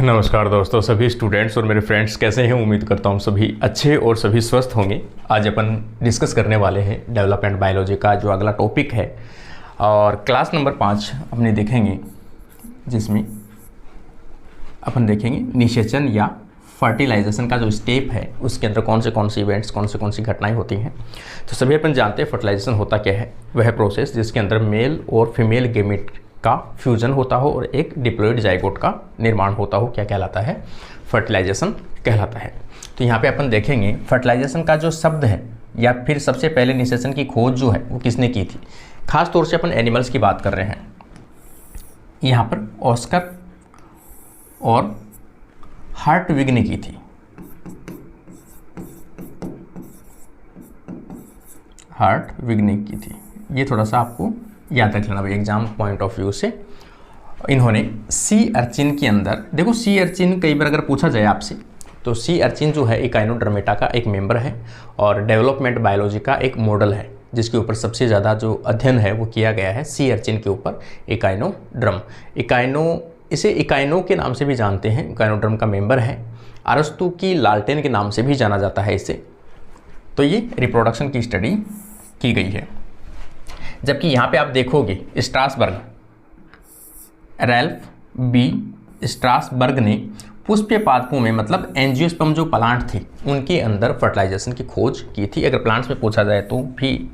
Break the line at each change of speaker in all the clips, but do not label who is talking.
नमस्कार दोस्तों, सभी स्टूडेंट्स और मेरे फ्रेंड्स कैसे हैं। उम्मीद करता हूं सभी अच्छे और सभी स्वस्थ होंगे। आज अपन डिस्कस करने वाले हैं डेवलपमेंट बायोलॉजी का जो अगला टॉपिक है और क्लास नंबर 5 अपने देखेंगे, जिसमें अपन देखेंगे निषेचन या फर्टिलाइजेशन का जो स्टेप है उसके अंदर कौन से इवेंट्स कौन सी घटनाएं होती हैं। तो सभी अपन जानते हैं फर्टिलाइजेशन होता क्या है। वह प्रोसेस जिसके अंदर मेल और फीमेल गेमेट का फ्यूजन होता हो और एक डिप्लॉइड जाइगोट का निर्माण होता हो, क्या कहलाता है? फर्टिलाइजेशन कहलाता है। तो यहाँ पे अपन देखेंगे फर्टिलाइजेशन का जो शब्द है या फिर सबसे पहले निषेचन की खोज जो है वो किसने की थी। खास तौर से अपन एनिमल्स की बात कर रहे हैं। यहाँ पर ऑस्कर और हार्टविग ने की थी। हार्टविग ने की थी, ये थोड़ा सा आपको याद रख लेना भाई एग्जाम पॉइंट ऑफ व्यू से। इन्होंने सी अर्चिन के अंदर, देखो सी अर्चिन कई बार अगर पूछा जाए आपसे तो सी अर्चिन जो है इकाइनोडर्मेटा का एक मेंबर है और डेवलपमेंट बायोलॉजी का एक मॉडल है जिसके ऊपर सबसे ज़्यादा जो अध्ययन है वो किया गया है सी अर्चिन के ऊपर। इकाइनोड्रम, इसे इकाइनो के नाम से भी जानते हैं, इकाइनोड्रम का मेंबर है। अरस्तु की लालटेन के नाम से भी जाना जाता है इसे। तो ये रिप्रोडक्शन की स्टडी की गई है। जबकि यहाँ पे आप देखोगे स्ट्रासबर्ग, रैल्फ बी स्ट्रासबर्ग ने पुष्पीय पादपों में मतलब एंजियोस्पर्म जो प्लांट थे उनके अंदर फर्टिलाइजेशन की खोज की थी। अगर प्लांट्स में पूछा जाए तो भी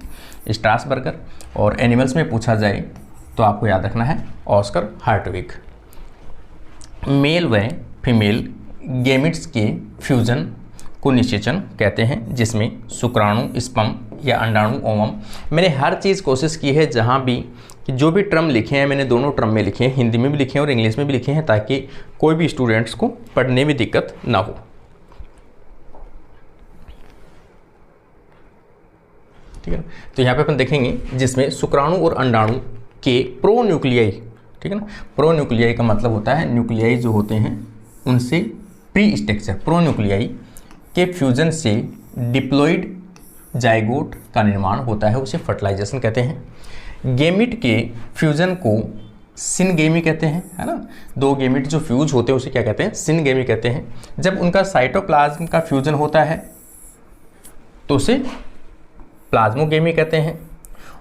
स्ट्रासबर्गर और एनिमल्स में पूछा जाए तो आपको याद रखना है ऑस्कर हार्टविग। मेल व फीमेल गेमिट्स के फ्यूजन को निषेचन कहते हैं, जिसमें शुक्राणु, स्पर्म या अंडाणु, ओवम। मैंने हर चीज़ कोशिश की है जहाँ भी कि जो भी टर्म लिखे हैं मैंने दोनों टर्म में लिखे हैं, हिंदी में भी लिखे हैं और इंग्लिश में भी लिखे हैं, ताकि कोई भी स्टूडेंट्स को पढ़ने में दिक्कत ना हो। ठीक है ना। तो यहाँ पे अपन देखेंगे जिसमें शुक्राणु और अंडाणु के प्रोन्यूक्लियाई, ठीक है ना। प्रोन्यूक्लियाई का मतलब होता है न्यूक्लियाई जो होते हैं उनसे प्री स्ट्रक्चर, प्रोन्यूक्लियाई के फ्यूजन से डिप्लॉइड जाइगोट का निर्माण होता है, उसे फर्टिलाइजेशन कहते हैं। गेमिट के फ्यूजन को सिनगेमी कहते हैं, है ना। दो गेमिट जो फ्यूज होते हैं उसे क्या कहते हैं? सिनगेमी कहते हैं। जब उनका साइटोप्लाज्म का फ्यूजन होता है तो उसे प्लाज्मोगेमी कहते हैं।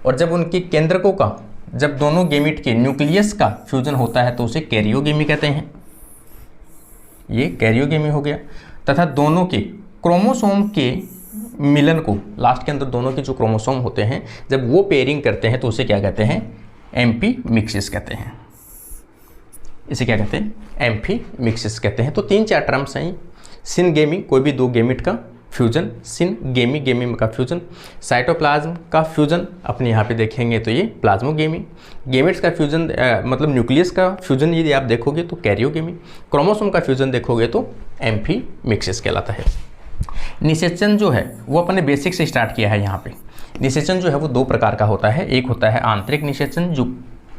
और जब उनके केंद्रकों का, जब दोनों गेमिट के न्यूक्लियस का फ्यूजन होता है तो उसे कैरियोगेमी कहते हैं। ये कैरियोगेमी हो गया। तथा दोनों के क्रोमोसोम के मिलन को, लास्ट के अंदर दोनों के जो क्रोमोसोम होते हैं जब वो पेयरिंग करते हैं तो उसे क्या कहते हैं? एम्फी मिक्सिस कहते हैं। इसे क्या कहते हैं? एम्फी मिक्सिस कहते हैं। तो 3-4 टर्म्स हैं। सिनगेमी, कोई भी दो गेमिट का फ्यूजन, सिनगेमी, गेमी का फ्यूजन। साइटोप्लाज्म का फ्यूजन अपने यहाँ पे देखेंगे तो ये प्लाज्मोगेमी। गेमिट्स का फ्यूजन मतलब न्यूक्लियस का फ्यूजन यदि आप देखोगे तो कैरियोगेमी। क्रोमोसोम का फ्यूजन देखोगे तो एम्फी मिक्सिस कहलाता है। निषेचन जो है वो अपने बेसिक से स्टार्ट किया है। यहाँ पे निषेचन जो है वो 2 प्रकार का होता है। एक होता है आंतरिक निषेचन जो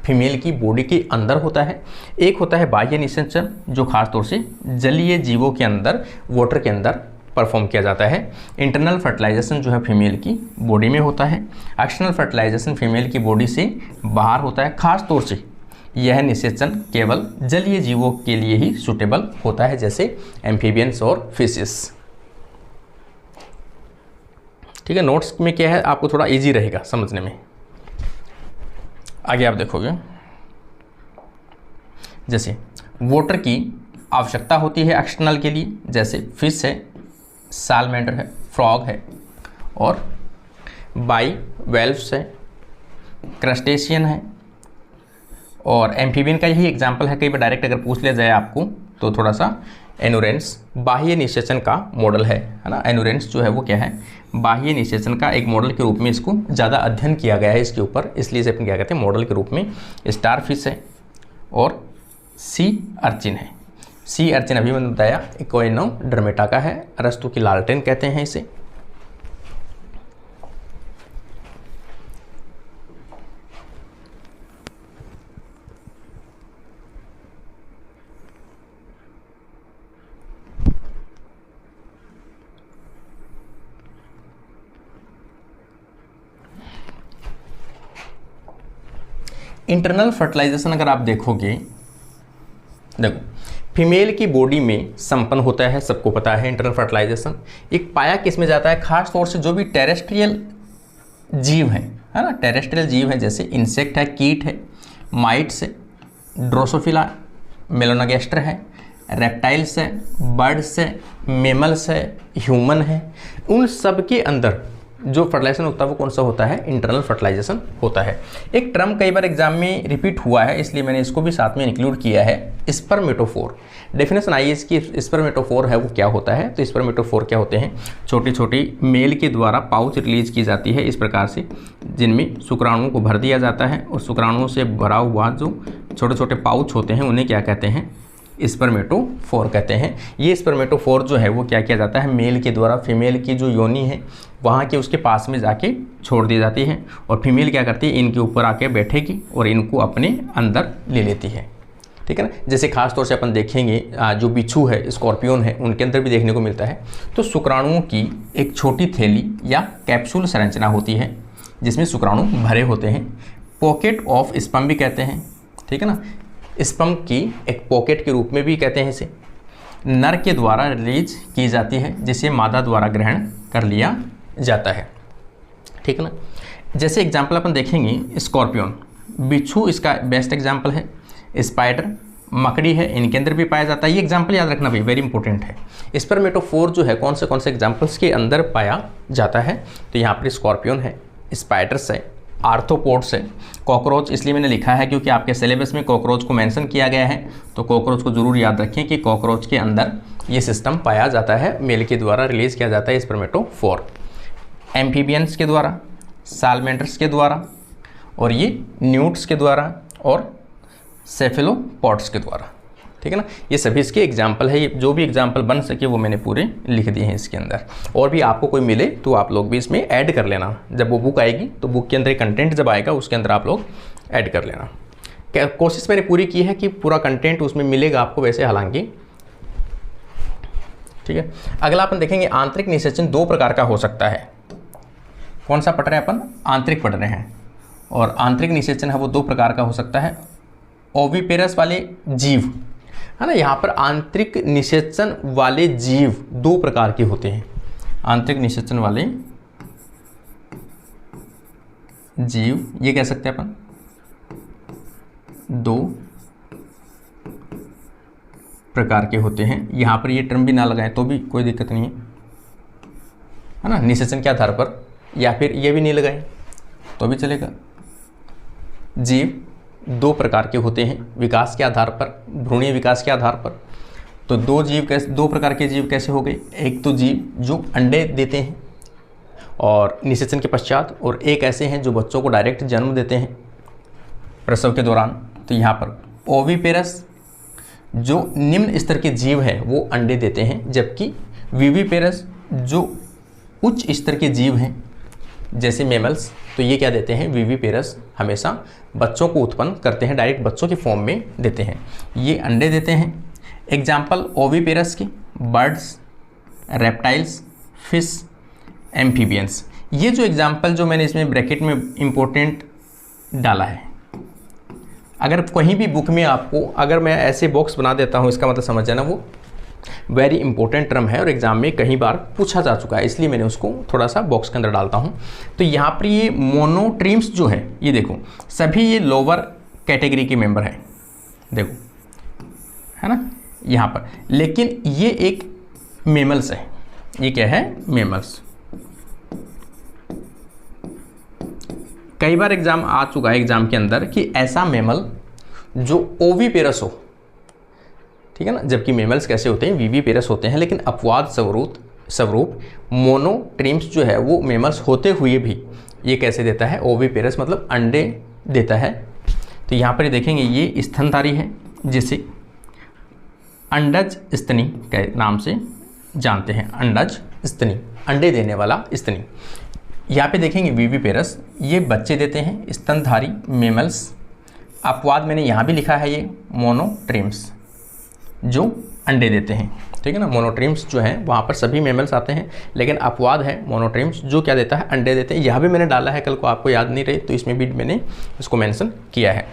फीमेल की बॉडी के अंदर होता है। एक होता है बाह्य निषेचन जो खासतौर से जलीय जीवों के अंदर, वाटर के अंदर परफॉर्म किया जाता है। इंटरनल फर्टिलाइजेशन जो है फीमेल की बॉडी में होता है। एक्सटर्नल फर्टिलाइजेशन फीमेल की बॉडी से बाहर होता है। खास तौर से यह निषेचन केवल जलीय जीवों के लिए ही सूटेबल होता है, जैसे एम्फीबियंस और फिशेस। ठीक है, नोट्स में क्या है आपको थोड़ा इजी रहेगा समझने में। आगे आप देखोगे जैसे वाटर की आवश्यकता होती है एक्सटर्नल के लिए, जैसे फिश है, सालमेंडर है, फ्रॉग है और बाइवेल्व्स है, क्रस्टेशियन है और एम्फीबियन का यही एग्जाम्पल है। कई बार डायरेक्ट अगर पूछ लिया जाए आपको तो थोड़ा सा एनुरेंस बाह्य निषेचन का मॉडल है ना। एनुरेंस जो है वो क्या है? बाह्य निषेचन का एक मॉडल के रूप में इसको ज़्यादा अध्ययन किया गया है इसके ऊपर, इसलिए इसे अपन क्या कहते हैं? मॉडल के रूप में। स्टारफिश है और सी अर्चिन है। सी अर्चिन अभी मैंने बताया इकोइनोडर्मेटा का है, अरस्तु की लालटेन कहते हैं इसे। इंटरनल फर्टिलाइजेशन अगर आप देखोगे, देखो फीमेल की बॉडी में संपन्न होता है, सबको पता है इंटरनल फर्टिलाइजेशन। एक पाया किस में जाता है, खास तौर से जो भी टेरेस्ट्रियल जीव है ना, टेरेस्ट्रियल जीव है, जैसे इंसेक्ट है, कीट है, माइट्स है, ड्रोसोफिला, मेलानोगास्टर है, रेप्टाइल्स है, बर्ड्स है, मेमल्स है, ह्यूमन है, उन सब के अंदर जो फर्टिलाइजेशन होता है वो कौन सा होता है, इंटरनल फर्टिलाइजेशन होता है। एक टर्म कई बार एग्जाम में रिपीट हुआ है, इसलिए मैंने इसको भी साथ में इंक्लूड किया है, स्पर्मेटोफोर। डेफिनेशन आई है इसकी, स्पर्मेटोफोर है वो क्या होता है। तो स्पर्मेटोफोर क्या होते हैं, छोटी छोटी मेल के द्वारा पाउच रिलीज की जाती है इस प्रकार से, जिनमें शुक्राणुओं को भर दिया जाता है, और शुक्राणुओं से भरा हुआ जो छोटे छोटे पाउच होते हैं उन्हें क्या कहते हैं, स्पर्मेटोफोर कहते हैं। ये स्पर्मेटोफोर जो है वो क्या किया जाता है, मेल के द्वारा फीमेल की जो योनि है वहाँ के उसके पास में जाके छोड़ दी जाती है, और फीमेल क्या करती है, इनके ऊपर आके बैठेगी और इनको अपने अंदर ले लेती है। ठीक है ना, जैसे खास तौर से अपन देखेंगे जो बिच्छू है, स्कॉर्पियन है, उनके अंदर भी देखने को मिलता है। तो शुक्राणुओं की एक छोटी थैली या कैप्सूल संरचना होती है जिसमें शुक्राणु भरे होते हैं, पॉकेट ऑफ स्पर्म भी कहते हैं। ठीक है ना, स्पर्म की एक पॉकेट के रूप में भी कहते हैं इसे। नर के द्वारा रिलीज की जाती है, जिसे मादा द्वारा ग्रहण कर लिया जाता है। ठीक है ना, जैसे एग्जाम्पल अपन देखेंगे, स्कॉर्पियन, बिच्छू इसका बेस्ट एग्जाम्पल है, स्पाइडर, मकड़ी है, इनके अंदर भी पाया जाता है। ये एग्जाम्पल याद रखना भाई, वेरी इंपॉर्टेंट है। स्पर्मेटोफोर जो है कौन से एग्जाम्पल्स के अंदर पाया जाता है, तो यहाँ पर स्कॉर्पियन है, स्पाइडर्स है, आर्थ्रोपोड्स है, कॉकरोच इसलिए मैंने लिखा है क्योंकि आपके सिलेबस में कॉकरोच को मेंशन किया गया है, तो कॉकरोच को जरूर याद रखें कि कॉकरोच के अंदर ये सिस्टम पाया जाता है, मेल के द्वारा रिलीज किया जाता है स्पर्मेटोफोर। एम्फीबियंस के द्वारा, सालमेंडर्स के द्वारा, और ये न्यूट्स के द्वारा, और सेफेलोपॉड्स के द्वारा। ठीक है ना, ये सभी इसके एग्जाम्पल है। ये जो भी एग्जाम्पल बन सके वो मैंने पूरे लिख दिए हैं इसके अंदर, और भी आपको कोई मिले तो आप लोग भी इसमें ऐड कर लेना। जब वो बुक आएगी तो बुक के अंदर कंटेंट जब आएगा उसके अंदर आप लोग ऐड कर लेना। कोशिश मैंने पूरी की है कि पूरा कंटेंट उसमें मिलेगा आपको वैसे, हालांकि। ठीक है, अगला अपन देखेंगे, आंतरिक निषेचन दो प्रकार का हो सकता है। कौन सा पढ़ रहे हैं अपन, आंतरिक पढ़ रहे हैं, और आंतरिक निषेचन है वो दो प्रकार का हो सकता है। ओविपेरस वाले जीव है ना, यहाँ पर आंतरिक निषेचन वाले जीव दो प्रकार के होते हैं। आंतरिक निषेचन वाले जीव, ये कह सकते हैं अपन, दो प्रकार के होते हैं। यहाँ पर ये टर्म भी ना लगाएं तो भी कोई दिक्कत नहीं है ना, निषेचन के आधार पर, या फिर ये भी नहीं लगाएं तो भी चलेगा। जीव दो प्रकार के होते हैं विकास के आधार पर, भ्रूणीय विकास के आधार पर। तो दो प्रकार के जीव कैसे हो गए, एक तो जीव जो अंडे देते हैं और निषेचन के पश्चात, और एक ऐसे हैं जो बच्चों को डायरेक्ट जन्म देते हैं प्रसव के दौरान। तो यहाँ पर ओविपेरस जो निम्न स्तर के जीव है वो अंडे देते हैं, जबकि विविपेरस जो उच्च स्तर के जीव हैं जैसे मेमल्स, तो ये क्या देते हैं, विविपेरस हमेशा बच्चों को उत्पन्न करते हैं, डायरेक्ट बच्चों के फॉर्म में देते हैं, ये अंडे देते हैं। एग्जाम्पल ओविपेरस के, बर्ड्स, रेप्टाइल्स, फिश, एम्फीबियंस। ये जो एग्जाम्पल जो मैंने इसमें ब्रैकेट में इम्पोर्टेंट डाला है, अगर कहीं भी बुक में आपको अगर मैं ऐसे बॉक्स बना देता हूँ, इसका मतलब समझ जाना वो वेरी इंपॉर्टेंट टर्म है और एग्जाम में कई बार पूछा जा चुका है, इसलिए मैंने उसको थोड़ा सा बॉक्स के अंदर डालता हूँ। तो यहाँ पर ये मोनोट्रीम्स जो है, ये देखो सभी ये लोअर कैटेगरी के मेंबर हैं, देखो है ना यहाँ पर, लेकिन ये एक मेमल्स है। ये क्या है, मेमल्स। कई बार एग्जाम आ चुका है एग्जाम के अंदर कि ऐसा मेमल जो ओविपेरस हो, ठीक है ना, जबकि मेमल्स कैसे होते हैं, विविपेरस होते हैं, लेकिन अपवाद स्वरूप मोनोट्रीम्स जो है वो मेमल्स होते हुए भी ये कैसे देता है, ओविपेरस मतलब अंडे देता है। तो यहाँ पर देखेंगे ये स्तनधारी है, जिसे अंडज स्तनी के नाम से जानते हैं, अंडज स्तनी, अंडे देने वाला स्तनी। यहाँ पे देखेंगे विविपेरस, ये बच्चे देते हैं, स्तनधारी मेमल्स। अपवाद मैंने यहाँ भी लिखा है, ये मोनोट्रीम्स जो अंडे देते हैं, ठीक है ना। मोनोट्रीम्स जो हैं वहाँ पर सभी मेमल्स आते हैं, लेकिन अपवाद है मोनोट्रीम्स जो क्या देता है, अंडे देते हैं। यह भी मैंने डाला है, कल को आपको याद नहीं रहे तो इसमें भी मैंने इसको मेंशन किया है।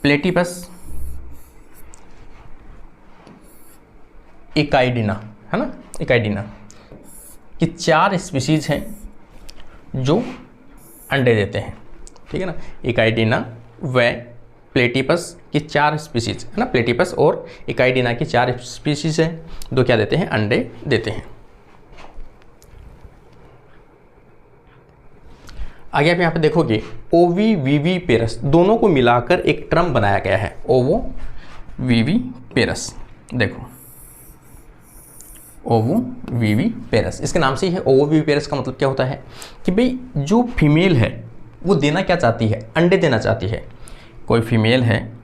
प्लेटिपस इकाइडिना, है ना, इकाइडिना की 4 स्पीशीज हैं जो अंडे देते हैं, ठीक है ना। इकाइडिना व प्लेटिपस की 4 स्पीशीज, है ना, प्लेटिपस और इकाइडिना की 4 स्पीशीज हैं, जो क्या देते हैं, अंडे देते हैं। आगे आप यहाँ पे देखोगे ओविविपेरस, दोनों को मिलाकर एक टर्म बनाया गया है, ओवोविविपेरस। देखो ओवोविविपेरस, इसके नाम से ही है। ओवोविविपेरस का मतलब क्या होता है कि भाई जो फीमेल है वो देना क्या चाहती है, अंडे देना चाहती है। कोई फीमेल है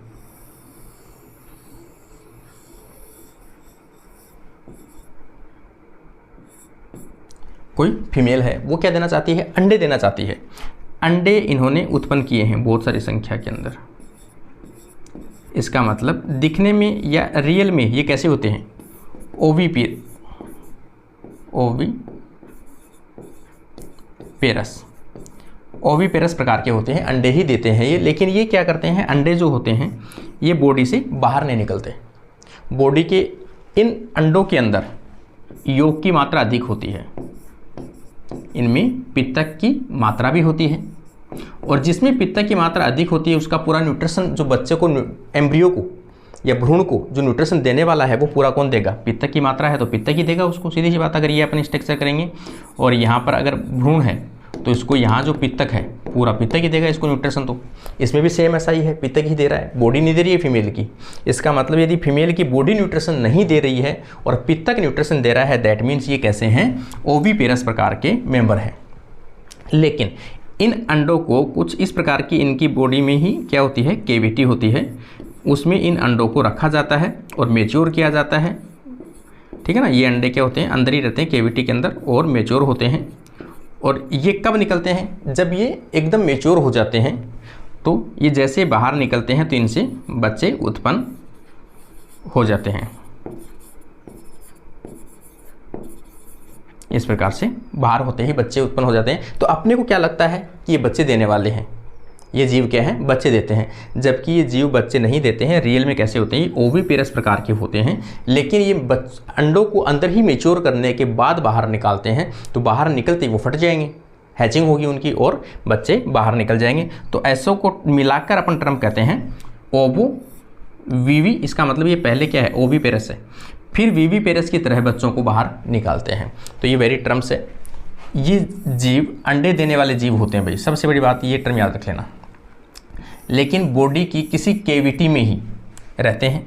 वो क्या देना चाहती है, अंडे देना चाहती है। अंडे इन्होंने उत्पन्न किए हैं बहुत सारी संख्या के अंदर। इसका मतलब दिखने में या रियल में ये कैसे होते हैं, ओविपेरस प्रकार के होते हैं, अंडे ही देते हैं ये। लेकिन ये क्या करते हैं, अंडे जो होते हैं ये बॉडी से बाहर नहीं निकलते। बॉडी के इन अंडों के अंदर योग की मात्रा अधिक होती है, इनमें पित्तक की मात्रा भी होती है, और जिसमें पित्तक की मात्रा अधिक होती है उसका पूरा न्यूट्रिशन जो बच्चे को, एम्ब्रियो को या भ्रूण को जो न्यूट्रिशन देने वाला है वो पूरा कौन देगा, पित्तक की मात्रा है तो पित्तक ही देगा उसको, सीधी सी बात। अगर ये अपन स्ट्रक्चर करेंगे और यहाँ पर अगर भ्रूण है तो इसको यहाँ जो पित्तक है पूरा पित्तक ही देगा इसको न्यूट्रिशन। तो इसमें भी सेम ऐसा ही है, पित्तक ही दे रहा है, बॉडी नहीं दे रही है फीमेल की। इसका मतलब यदि फीमेल की बॉडी न्यूट्रिशन नहीं दे रही है और पित्तक न्यूट्रिशन दे रहा है, दैट मीन्स ये कैसे हैं, ओविपेरस प्रकार के मेंबर हैं। लेकिन इन अंडों को कुछ इस प्रकार की इनकी बॉडी में ही क्या होती है, कैविटी होती है, उसमें इन अंडों को रखा जाता है और मेच्योर किया जाता है, ठीक है ना। ये अंडे क्या होते हैं, अंदर ही रहते हैं कैविटी के अंदर और मेच्योर होते हैं। और ये कब निकलते हैं, जब ये एकदम मेच्योर हो जाते हैं तो ये जैसे बाहर निकलते हैं तो इनसे बच्चे उत्पन्न हो जाते हैं। इस प्रकार से बाहर होते ही बच्चे उत्पन्न हो जाते हैं। तो अपने को क्या लगता है कि ये बच्चे देने वाले हैं, ये जीव क्या है, बच्चे देते हैं, जबकि ये जीव बच्चे नहीं देते हैं। रियल में कैसे होते हैं, ओविपेरस प्रकार के होते हैं, लेकिन ये अंडों को अंदर ही मेच्योर करने के बाद बाहर निकालते हैं। तो बाहर निकलते ही वो फट जाएंगे, हैचिंग होगी उनकी और बच्चे बाहर निकल जाएंगे। तो ऐसों को मिलाकर अपन टर्म कहते हैं ओवोविवी। इसका मतलब ये पहले क्या है, ओविपेरस है, फिर विविपेरस की तरह बच्चों को बाहर निकालते हैं। तो ये वेरी टर्म्स है। ये जीव अंडे देने वाले जीव होते हैं भाई, सबसे बड़ी बात ये टर्म याद रख लेना। लेकिन बॉडी की किसी कैविटी में ही रहते हैं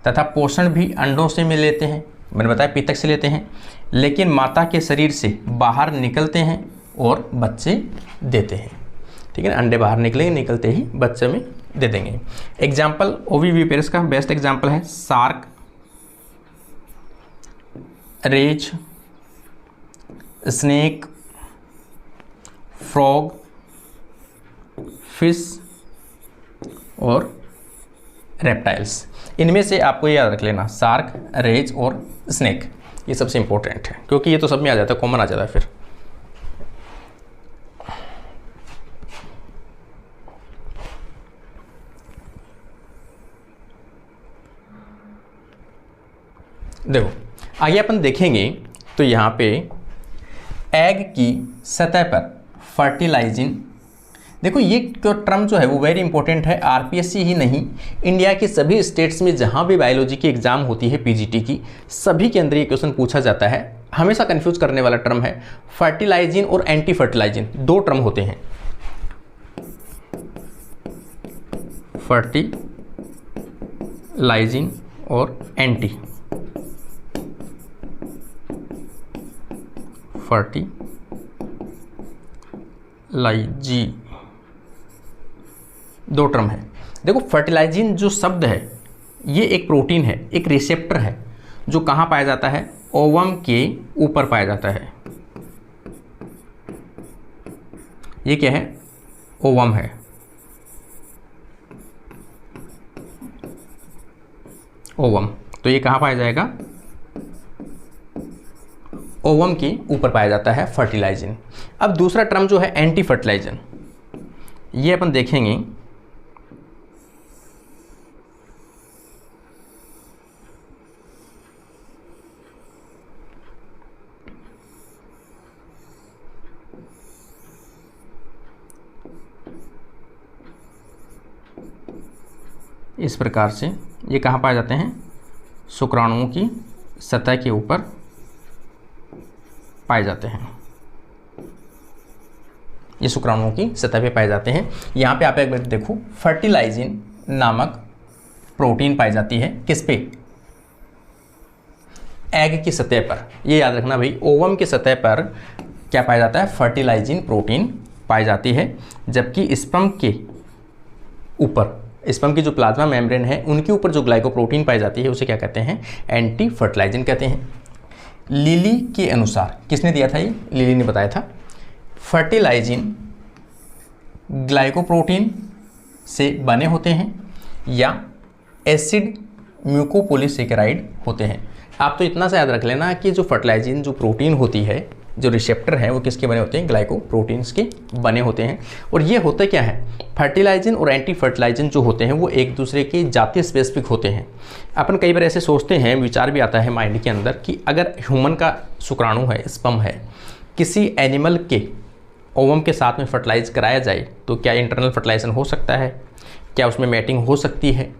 तथा पोषण भी अंडों से मिल लेते हैं, मैंने बताया पित्तक से लेते हैं, लेकिन माता के शरीर से बाहर निकलते हैं और बच्चे देते हैं, ठीक है ना। अंडे बाहर निकलेंगे, निकलते ही बच्चे में दे देंगे। एग्जाम्पल ओविविपेरस का बेस्ट एग्जाम्पल है shark, rays, snake, frog, fish और रेप्टाइल्स। इनमें से आपको ये याद रख लेना, शार्क, रेज और स्नेक, ये सबसे इंपॉर्टेंट है क्योंकि ये तो सब में आ जाता है, कॉमन आ जाता है। फिर देखो आगे अपन देखेंगे तो यहाँ पे एग की सतह पर फर्टिलाइजिंग, देखो ये टर्म जो है वो वेरी इंपॉर्टेंट है। आरपीएससी ही नहीं, इंडिया के सभी स्टेट्स में जहाँ भी बायोलॉजी की एग्जाम होती है पीजीटी की, सभी के अंदर ये क्वेश्चन पूछा जाता है। हमेशा कंफ्यूज करने वाला टर्म है फर्टिलाइजिंग और एंटी फर्टिलाइजिंग, दो टर्म होते हैं। फर्टिलाइजिंग और एंटी फर्टिलाइजी, दो टर्म है। देखो फर्टिलाइजिंग जो शब्द है ये एक प्रोटीन है, एक रिसेप्टर है जो कहाँ पाया जाता है, ओवम के ऊपर पाया जाता है। ये क्या है, ओवम है, ओवम। तो ये कहाँ पाया जाएगा, ओवम के ऊपर पाया जाता है फर्टिलाइजिंग। अब दूसरा टर्म जो है एंटी फर्टिलाइजिंग, ये अपन देखेंगे। इस प्रकार से ये कहाँ पाए जाते हैं, शुक्राणुओं की सतह के ऊपर पाए जाते हैं। ये शुक्राणुओं की सतह पे पाए जाते हैं। यहाँ पे आप एक बार देखो, फर्टिलाइजिन नामक प्रोटीन पाई जाती है किस पे, एग की सतह पर। ये याद रखना भाई, ओवम की सतह पर क्या पाया जाता है, फर्टिलाइजिन प्रोटीन पाई जाती है। जबकि स्पर्म के ऊपर, स्पर्म की जो प्लाज्मा मेम्ब्रेन है उनके ऊपर जो ग्लाइकोप्रोटीन पाई जाती है उसे क्या कहते हैं, एंटी फर्टिलाइजिन कहते हैं। लिली के अनुसार, किसने दिया था ये, लिली ने बताया था, फर्टिलाइजिन ग्लाइकोप्रोटीन से बने होते हैं या एसिड म्यूकोपोलीसेकेराइड होते हैं। आप तो इतना सा याद रख लेना कि जो फर्टिलाइजिन जो प्रोटीन होती है, जो रिसेप्टर है वो किसके बने होते हैं, ग्लाइकोप्रोटीन्स के बने होते हैं। और ये होता क्या है, फर्टिलाइजिन और एंटी फर्टिलाइजिन जो होते हैं वो एक दूसरे के जाति स्पेसिफिक होते हैं। अपन कई बार ऐसे सोचते हैं, विचार भी आता है माइंड के अंदर कि अगर ह्यूमन का शुक्राणु है, स्पर्म है, किसी एनिमल के ओवम के साथ में फर्टिलाइज कराया जाए तो क्या इंटरनल फर्टिलाइजेशन हो सकता है, क्या उसमें मैटिंग हो सकती है,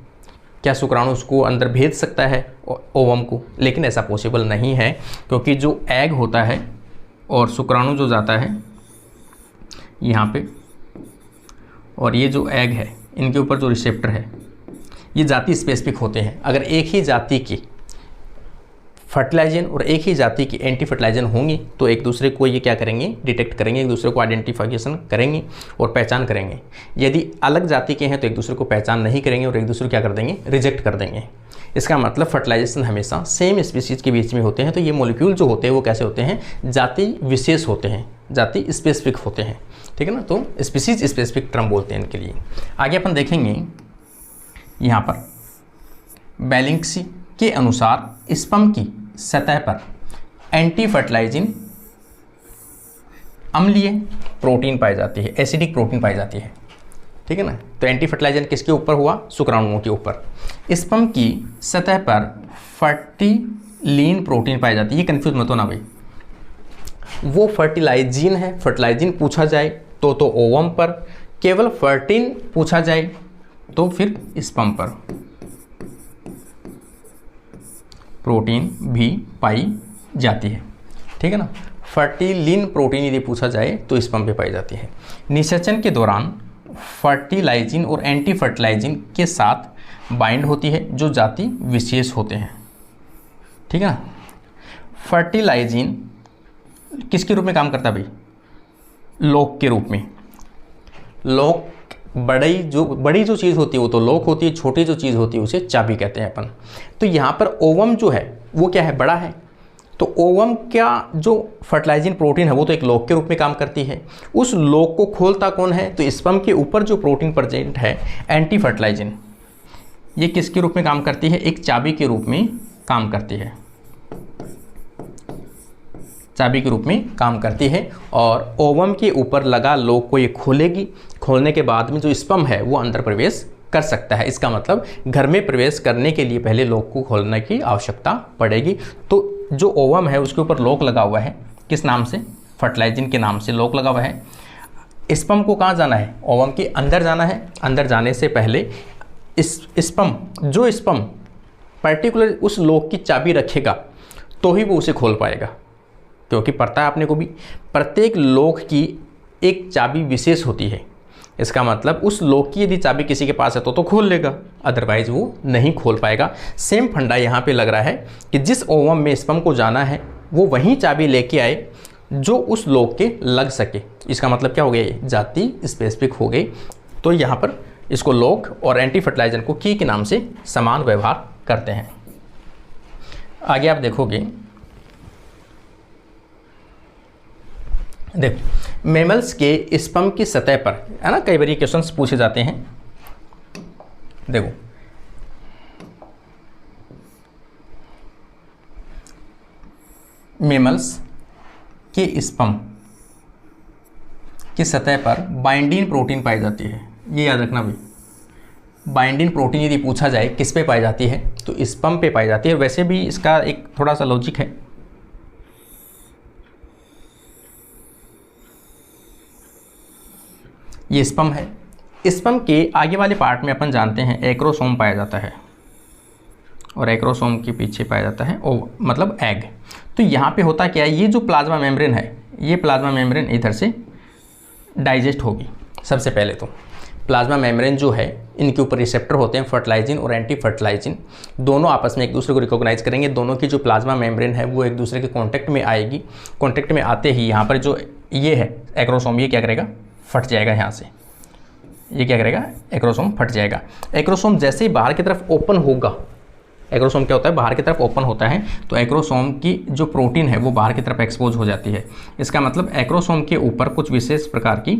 क्या शुक्राणु उसको अंदर भेज सकता है ओवम को। लेकिन ऐसा पॉसिबल नहीं है, क्योंकि जो एग होता है और शुक्राणु जो जाता है यहाँ पे, और ये जो एग है इनके ऊपर जो रिसेप्टर है ये जाति स्पेसिफिक होते हैं। अगर एक ही जाति की फर्टिलाइजन और एक ही जाति की एंटी फर्टिलाइजन होंगी तो एक दूसरे को ये क्या करेंगे, डिटेक्ट करेंगे, एक दूसरे को आइडेंटिफिकेशन करेंगे और पहचान करेंगे। यदि अलग जाति के हैं तो एक दूसरे को पहचान नहीं करेंगे और एक दूसरे को क्या कर देंगे, रिजेक्ट कर देंगे। इसका मतलब फर्टिलाइजेशन हमेशा सेम स्पीसीज के बीच में होते हैं। तो ये मॉलिक्यूल जो होते हैं वो कैसे होते हैं, जाति विशेष होते हैं, जाति स्पेसिफिक होते हैं, ठीक है ना। तो स्पीसीज स्पेसिफिक टर्म बोलते हैं इनके लिए। आगे अपन देखेंगे यहाँ पर बैलिंक्सी के अनुसार स्पर्म की सतह पर एंटी फर्टिलाइजिन अम्लीय प्रोटीन पाई जाती है, एसिडिक प्रोटीन पाई जाती है, ठीक है ना। तो एंटी फर्टिलाइजन किसके ऊपर हुआ, शुक्राणुओं के ऊपर। स्पर्म की सतह पर फर्टिलीन प्रोटीन पाई जाती है। ये कंफ्यूज मत होना भाई, वो फर्टिलाइजिन है, फर्टिलाइजिन पूछा जाए तो ओवम पर, केवल फर्टिन पूछा जाए तो फिर स्पर्म पर प्रोटीन भी पाई जाती है, ठीक है ना। फर्टिलीन प्रोटीन यदि पूछा जाए तो स्पर्म पे पाई जाती है। निषेचन के दौरान फर्टिलाइजिन और एंटी फर्टिलाइजिन के साथ बाइंड होती है जो जाति विशेष होते हैं, ठीक है ना। फर्टिलाइजिन किसके रूप में काम करता है भाई, लॉक के रूप में। लॉक बड़ी जो चीज़ होती है वो तो लॉक होती है, छोटी जो चीज़ होती है उसे चाबी कहते हैं अपन। तो यहाँ पर ओवम जो है वो क्या है, बड़ा है। तो ओवम का जो फर्टिलाइजिन प्रोटीन है वो तो एक लॉक के रूप में काम करती है। उस लॉक को खोलता कौन है, तो स्पर्म के ऊपर जो प्रोटीन प्रेजेंट है एंटी फर्टिलाइजिन, ये किसके रूप में काम करती है, एक चाबी के रूप में काम करती है, चाबी के रूप में काम करती है। और ओवम के ऊपर लगा लॉक को ये खोलेगी, खोलने के बाद में जो स्पर्म है वो अंदर प्रवेश कर सकता है। इसका मतलब घर में प्रवेश करने के लिए पहले लॉक को खोलने की आवश्यकता पड़ेगी। तो जो ओवम है उसके ऊपर लॉक लगा हुआ है, किस नाम से, फर्टिलाइजिन के नाम से लॉक लगा हुआ है। स्पर्म को कहाँ जाना है, ओवम के अंदर जाना है। अंदर जाने से पहले स्पर्म पर्टिकुलर उस लॉक की चाबी रखेगा तो ही वो उसे खोल पाएगा, क्योंकि पता है आपने को भी प्रत्येक लॉक की एक चाबी विशेष होती है। इसका मतलब उस लॉक की यदि चाबी किसी के पास है तो खोल लेगा, अदरवाइज वो नहीं खोल पाएगा। सेम फंडा यहाँ पे लग रहा है कि जिस ओवम में स्पर्म को जाना है वो वही चाबी लेके आए जो उस लॉक के लग सके। इसका मतलब क्या हो गया, ये जाति स्पेसिफिक हो गई। तो यहाँ पर इसको लॉक और एंटी फर्टिलाइजर को की के नाम से समान व्यवहार करते हैं। आगे आप देखोगे, देखो मैमल्स के स्पर्म की सतह पर, है ना, कई बार ये क्वेश्चंस पूछे जाते हैं। देखो मैमल्स के स्पर्म की सतह पर बाइंडिंग प्रोटीन पाई जाती है। ये याद रखना भाई, बाइंडिंग प्रोटीन यदि पूछा जाए किस पे पाई जाती है तो स्पर्म पे पाई जाती है। वैसे भी इसका एक थोड़ा सा लॉजिक है। ये स्पर्म है, स्पर्म के आगे वाले पार्ट में अपन जानते हैं एक्रोसोम पाया जाता है और एक्रोसोम के पीछे पाया जाता है मतलब एग। तो यहाँ पे होता क्या है, ये जो प्लाज्मा मेम्ब्रेन है, ये प्लाज्मा मेम्ब्रेन इधर से डाइजेस्ट होगी। सबसे पहले तो प्लाज्मा मेम्ब्रेन जो है, इनके ऊपर रिसेप्टर होते हैं फर्टिलाइजिन और एंटी फर्टिलाइजिन, दोनों आपस में एक दूसरे को रिकॉग्नाइज करेंगे। दोनों की जो प्लाज्मा मेम्ब्रेन है वो एक दूसरे के कांटेक्ट में आएगी। कांटेक्ट में आते ही यहाँ पर जो ये है एक्रोसोम, ये क्या करेगा, फट जाएगा। यहाँ से ये क्या करेगा, एक्रोसोम फट जाएगा। एक्रोसोम जैसे ही बाहर की तरफ ओपन होगा, एक्रोसोम क्या होता है, बाहर की तरफ ओपन होता है, तो एक्रोसोम की जो प्रोटीन है वो बाहर की तरफ एक्सपोज हो जाती है। इसका मतलब एक्रोसोम के ऊपर कुछ विशेष प्रकार की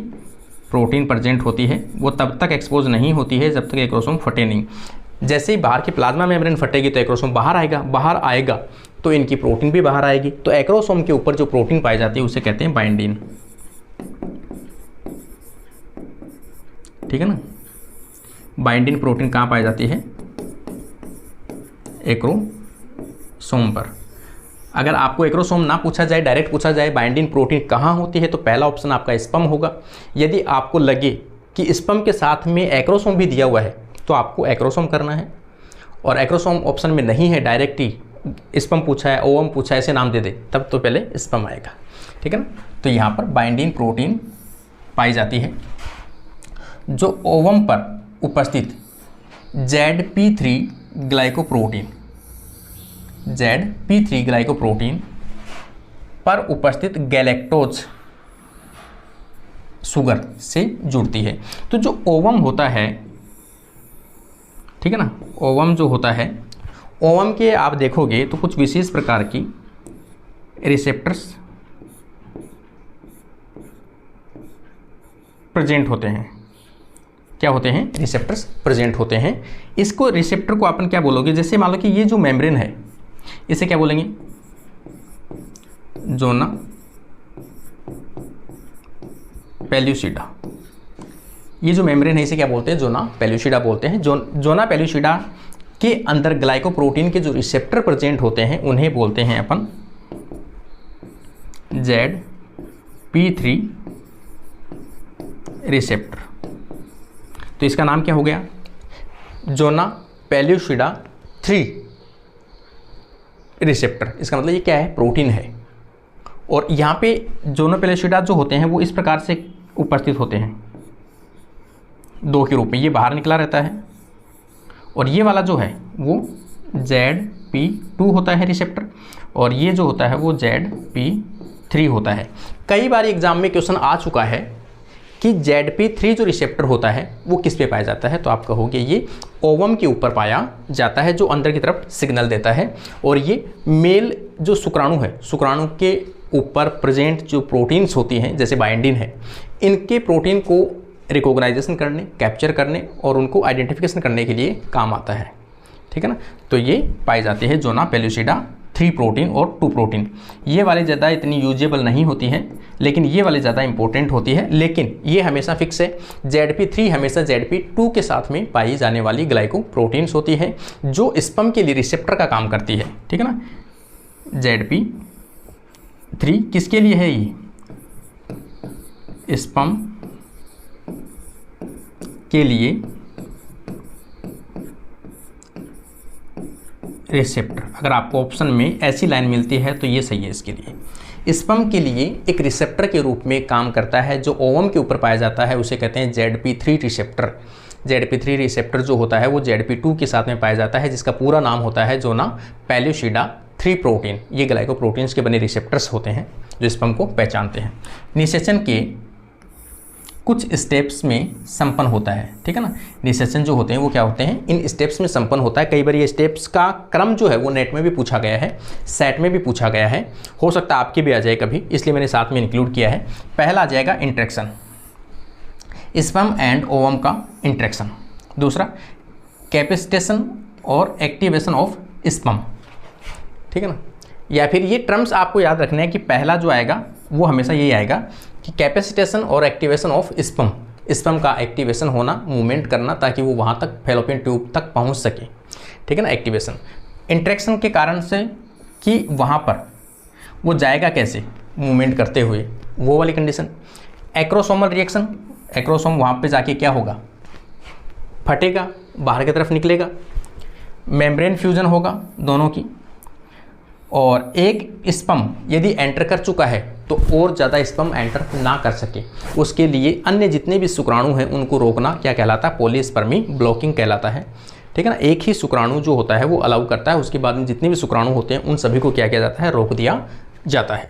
प्रोटीन प्रेजेंट होती है, वो तब तक एक्सपोज नहीं होती है जब तक एक्रोसोम फटे नहीं। जैसे ही बाहर की प्लाज्मा मेम्ब्रेन फटेगी तो एक्रोसोम बाहर आएगा तो इनकी प्रोटीन भी बाहर आएगी। तो एक्रोसोम के ऊपर जो प्रोटीन पाई जाती है उसे कहते हैं बाइंडिन, ठीक है ना। बाइंडिन प्रोटीन कहाँ पाई जाती है, एक्रोसोम पर। अगर आपको एक्रोसोम ना पूछा जाए, डायरेक्ट पूछा जाए बाइंडिंग प्रोटीन कहाँ होती है, तो पहला ऑप्शन आपका स्पर्म होगा। यदि आपको लगे कि स्पर्म के साथ में एक्रोसोम भी दिया हुआ है तो आपको एक्रोसोम करना है, और एक्रोसोम ऑप्शन में नहीं है, डायरेक्ट ही स्पर्म पूछा है, ओवम पूछा है, ऐसे नाम दे दे, तब तो पहले स्पर्म आएगा, ठीक है ना। तो यहाँ पर बाइंडिंग प्रोटीन पाई जाती है जो ओवम पर उपस्थित ZP3 ग्लाइकोप्रोटीन, ZP3 ग्लाइकोप्रोटीन पर उपस्थित गैलेक्टोज शुगर से जुड़ती है। तो जो ओवम होता है, ठीक है ना, ओवम जो होता है, ओवम के आप देखोगे तो कुछ विशेष प्रकार की रिसेप्टर्स प्रेजेंट होते हैं। क्या होते हैं, रिसेप्टर्स प्रेजेंट होते हैं। इसको रिसेप्टर को अपन क्या बोलोगे, जैसे मान लो कि ये जो मेम्ब्रेन है इसे क्या बोलेंगे, जोना पेल्यूसिडा। ये जो मेम्ब्रेन है इसे क्या बोलते हैं, जोना पेल्यूसिडा बोलते हैं। जोना पेल्यूसिडा के अंदर ग्लाइकोप्रोटीन के जो रिसेप्टर प्रेजेंट होते हैं उन्हें बोलते हैं अपन ZP3 रिसेप्टर। तो इसका नाम क्या हो गया, जोना पेल्यूसिडा 3 रिसेप्टर। इसका मतलब ये क्या है, प्रोटीन है। और यहाँ पे जोना पेल्यूसिडा जो होते हैं वो इस प्रकार से उपस्थित होते हैं, 2 के रूप में। ये बाहर निकला रहता है और ये वाला जो है वो ZP2 होता है रिसेप्टर, और ये जो होता है वो ZP3 होता है। कई बार एग्जाम में क्वेश्चन आ चुका है कि ZP3 जो रिसेप्टर होता है वो किस पे पाया जाता है, तो आप कहोगे ये ओवम के ऊपर पाया जाता है, जो अंदर की तरफ सिग्नल देता है। और ये मेल जो शुक्राणु है, शुक्राणु के ऊपर प्रेजेंट जो प्रोटीन्स होती हैं जैसे बाइंडिन है, इनके प्रोटीन को रिकॉग्नाइजेशन करने, कैप्चर करने और उनको आइडेंटिफिकेशन करने के लिए काम आता है, ठीक है ना। तो ये पाई जाती है जोना पेल्यूसिडा 3 प्रोटीन और 2 प्रोटीन। ये वाले ज़्यादा इतनी यूजेबल नहीं होती हैं, लेकिन ये वाले ज़्यादा इंपॉर्टेंट होती है। लेकिन ये हमेशा फिक्स है, ZP3 हमेशा ZP2 के साथ में पाई जाने वाली ग्लाइकोप्रोटीन्स होती है जो स्पर्म के लिए रिसेप्टर का काम करती है, ठीक है ना। ZP3 किसके लिए है, ये स्पर्म के लिए रिसेप्टर। अगर आपको ऑप्शन में ऐसी लाइन मिलती है तो ये सही है इसके लिए। स्पर्म के लिए एक रिसेप्टर के रूप में काम करता है जो ओवम के ऊपर पाया जाता है, उसे कहते हैं ZP3 रिसेप्टर। ZP3 रिसेप्टर जो होता है वो ZP2 के साथ में पाया जाता है, जिसका पूरा नाम होता है जोना पेल्यूसिडा 3 प्रोटीन। ये ग्लाइकोप्रोटीन्स के बने रिसेप्टर्स होते हैं जो स्पर्म को पहचानते हैं। निषेचन के कुछ स्टेप्स में संपन्न होता है, ठीक है ना। निषेचन जो होते हैं वो क्या होते हैं, इन स्टेप्स में संपन्न होता है। कई बार ये स्टेप्स का क्रम जो है वो नेट में भी पूछा गया है, सेट में भी पूछा गया है, हो सकता है आपके भी आ जाए कभी, इसलिए मैंने साथ में इंक्लूड किया है। पहला आ जाएगा इंट्रैक्शन, स्पर्म एंड ओवम का इंट्रैक्शन। दूसरा कैपेसिटेशन और एक्टिवेशन ऑफ स्पर्म, ठीक है ना। या फिर ये टर्म्स आपको याद रखने हैं कि पहला जो आएगा वो हमेशा यही आएगा कि कैपेसिटेशन और एक्टिवेशन ऑफ स्पर्म, स्पर्म का एक्टिवेशन होना, मूवमेंट करना ताकि वो वहाँ तक फैलोपियन ट्यूब तक पहुँच सके, ठीक है ना। एक्टिवेशन, इंट्रैक्शन के कारण से कि वहाँ पर वो जाएगा कैसे, मूवमेंट करते हुए, वो वाली कंडीशन। एक्रोसोमल रिएक्शन, एक्रोसोम वहाँ पे जाके क्या होगा, फटेगा, बाहर की तरफ निकलेगा, मेम्ब्रेन फ्यूजन होगा दोनों की, और एक स्पर्म यदि एंटर कर चुका है तो और ज़्यादा स्पर्म एंटर ना कर सके, उसके लिए अन्य जितने भी शुक्राणु हैं उनको रोकना क्या कहलाता है? पॉलीस्पर्मी ब्लॉकिंग कहलाता है। ठीक है ना, एक ही शुक्राणु जो होता है वो अलाउ करता है, उसके बाद में जितने भी शुक्राणु होते हैं उन सभी को क्या किया जाता है? रोक दिया जाता है।